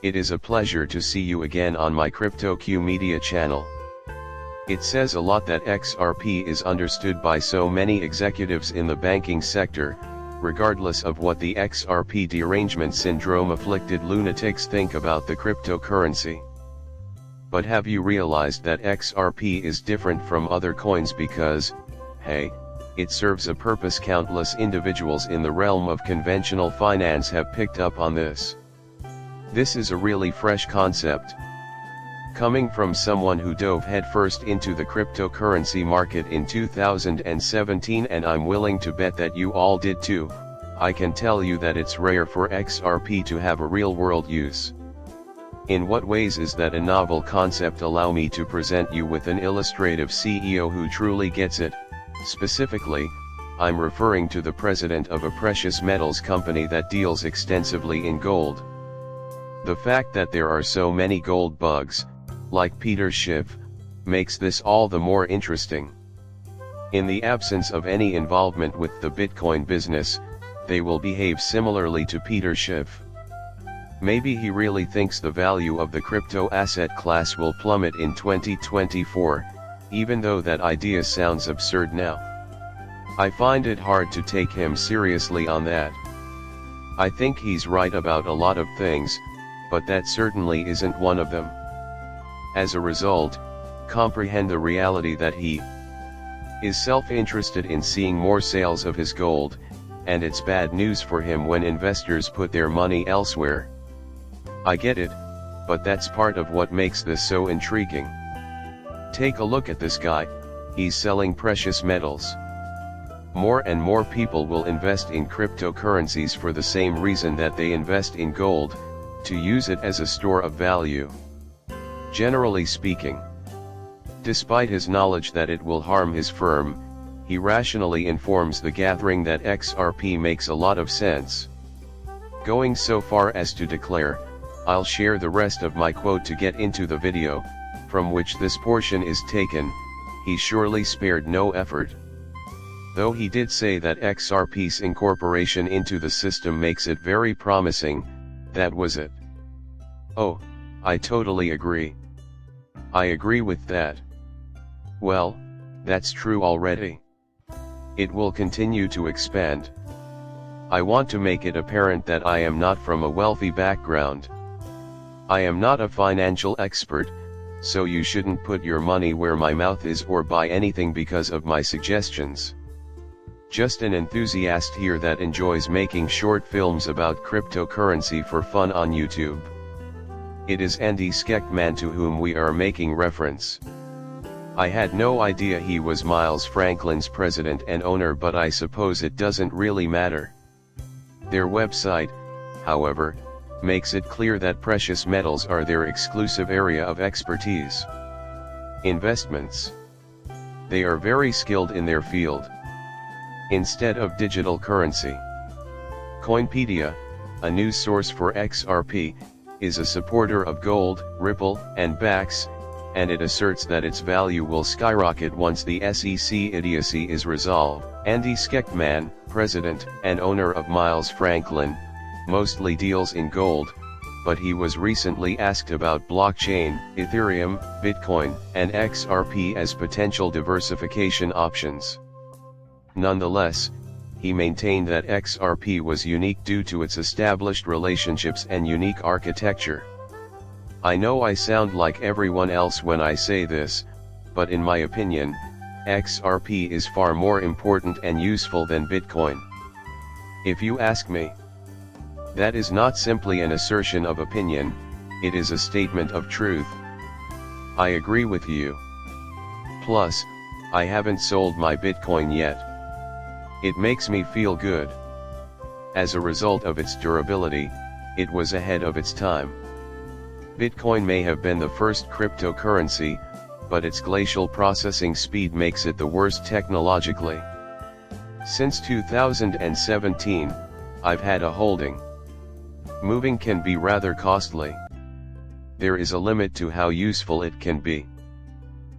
It is a pleasure to see you again on my CryptoQ Media channel. It says a lot that XRP is understood by so many executives in the banking sector, regardless of what the XRP derangement syndrome afflicted lunatics think about the cryptocurrency. But have you realized that XRP is different from other coins because, hey, it serves a purpose? Countless individuals in the realm of conventional finance have picked up on this. This is a really fresh concept. Coming from someone who dove headfirst into the cryptocurrency market in 2017, and I'm willing to bet that you all did too, I can tell you that it's rare for XRP to have a real-world use. In what ways is that a novel concept? Allow me to present you with an illustrative CEO who truly gets it. Specifically, I'm referring to the president of a precious metals company that deals extensively in gold. The fact that there are so many gold bugs, like Peter Schiff, makes this all the more interesting. In the absence of any involvement with the Bitcoin business, they will behave similarly to Peter Schiff. Maybe he really thinks the value of the crypto asset class will plummet in 2024, even though that idea sounds absurd now. I find it hard to take him seriously on that. I think he's right about a lot of things, but that certainly isn't one of them. As a result, comprehend the reality that he is self-interested in seeing more sales of his gold, and it's bad news for him when investors put their money elsewhere. I get it, but that's part of what makes this so intriguing. Take a look at this guy, he's selling precious metals. More and more people will invest in cryptocurrencies for the same reason that they invest in gold, to use it as a store of value. Generally speaking, despite his knowledge that it will harm his firm, he rationally informs the gathering that XRP makes a lot of sense. Going so far as to declare, I'll share the rest of my quote to get into the video, from which this portion is taken. He surely spared no effort. Though he did say that XRP's incorporation into the system makes it very promising, that was it. Oh, I totally agree. I agree with that. Well, that's true already. It will continue to expand. I want to make it apparent that I am not from a wealthy background. I am not a financial expert, so you shouldn't put your money where my mouth is or buy anything because of my suggestions. Just an enthusiast here that enjoys making short films about cryptocurrency for fun on YouTube. It is Andy Skeckman to whom we are making reference. I had no idea he was Miles Franklin's president and owner, but I suppose it doesn't really matter. Their website, however, makes it clear that precious metals are their exclusive area of expertise. Investments. They are very skilled in their field. Instead of digital currency. Coinpedia, a news source for XRP, is a supporter of gold, Ripple, and BAX, and it asserts that its value will skyrocket once the SEC idiocy is resolved. Andy Skeckman, president and owner of Miles Franklin, mostly deals in gold, but he was recently asked about blockchain, Ethereum, Bitcoin, and XRP as potential diversification options. Nonetheless, he maintained that XRP was unique due to its established relationships and unique architecture. I know I sound like everyone else when I say this, but in my opinion, XRP is far more important and useful than Bitcoin. If you ask me, that is not simply an assertion of opinion, it is a statement of truth. I agree with you. Plus, I haven't sold my Bitcoin yet. It makes me feel good. As a result of its durability, it was ahead of its time. Bitcoin may have been the first cryptocurrency, but its glacial processing speed makes it the worst technologically. Since 2017, I've had a holding. Moving can be rather costly. There is a limit to how useful it can be.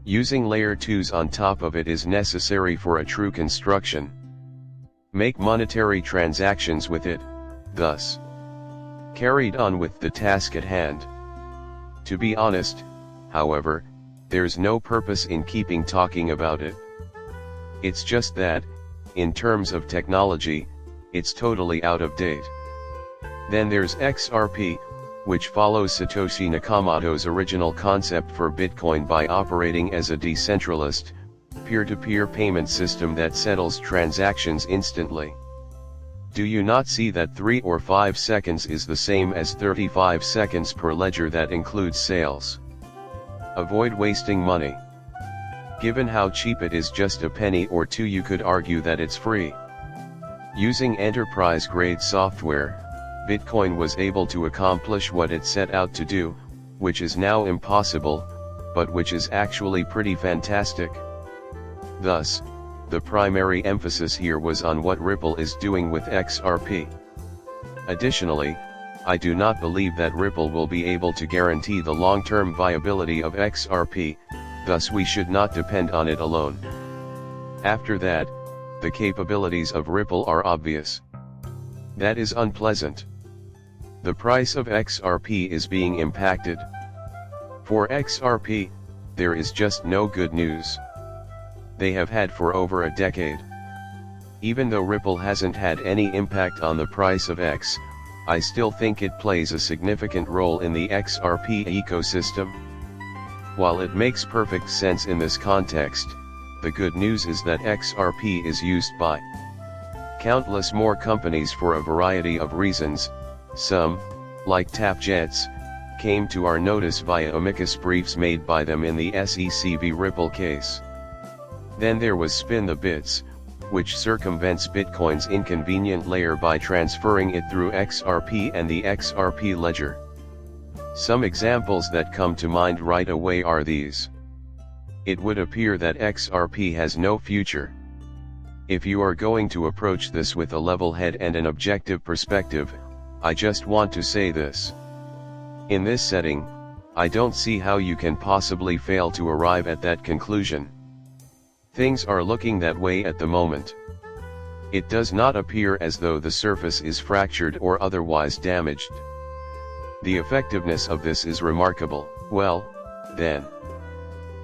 Using layer 2s on top of it is necessary for a true construction. Make monetary transactions with it, thus. carried on with the task at hand. To be honest, however, there's no purpose in keeping talking about it. It's just that, in terms of technology, it's totally out of date. Then there's XRP, which follows Satoshi Nakamoto's original concept for Bitcoin by operating as a decentralized, peer-to-peer payment system that settles transactions instantly. Do you not see that 3 or 5 seconds is the same as 35 seconds per ledger that includes sales? Avoid wasting money. Given how cheap it is, just a penny or two, you could argue that it's free. Using enterprise-grade software, Bitcoin was able to accomplish what it set out to do, which is now impossible, but which is actually pretty fantastic. Thus, the primary emphasis here was on what Ripple is doing with XRP. Additionally, I do not believe that Ripple will be able to guarantee the long-term viability of XRP, thus we should not depend on it alone. After that, the capabilities of Ripple are obvious. That is unpleasant. The price of XRP is being impacted. For XRP, there is just no good news. They have had for over a decade. Even though Ripple hasn't had any impact on the price of X, I still think it plays a significant role in the XRP ecosystem. While it makes perfect sense in this context, the good news is that XRP is used by countless more companies for a variety of reasons. Some, like TapJets, came to our notice via amicus briefs made by them in the SEC v Ripple case. Then there was Spin the Bits, which circumvents Bitcoin's inconvenient layer by transferring it through XRP and the XRP ledger. Some examples that come to mind right away are these. It would appear that XRP has no future. If you are going to approach this with a level head and an objective perspective, I just want to say this. In this setting, I don't see how you can possibly fail to arrive at that conclusion. Things are looking that way at the moment. It does not appear as though the surface is fractured or otherwise damaged. The effectiveness of this is remarkable. Well, then.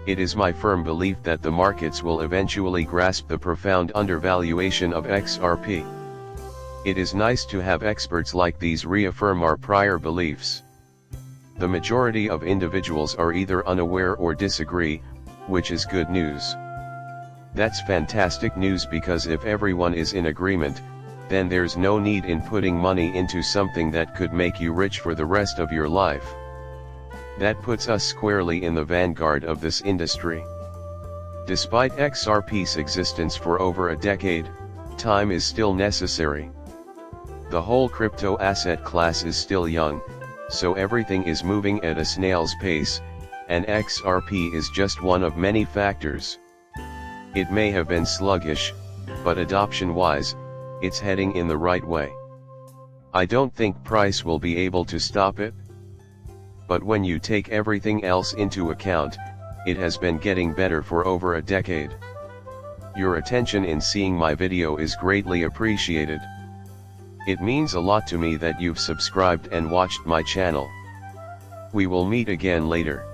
It is my firm belief that the markets will eventually grasp the profound undervaluation of XRP. It is nice to have experts like these reaffirm our prior beliefs. The majority of individuals are either unaware or disagree, which is good news. That's fantastic news, because if everyone is in agreement, then there's no need in putting money into something that could make you rich for the rest of your life. That puts us squarely in the vanguard of this industry. Despite XRP's existence for over a decade, time is still necessary. The whole crypto asset class is still young, so everything is moving at a snail's pace, and XRP is just one of many factors. It may have been sluggish, but adoption-wise, it's heading in the right way. I don't think price will be able to stop it. But when you take everything else into account, it has been getting better for over a decade. Your attention in seeing my video is greatly appreciated. It means a lot to me that you've subscribed and watched my channel. We will meet again later.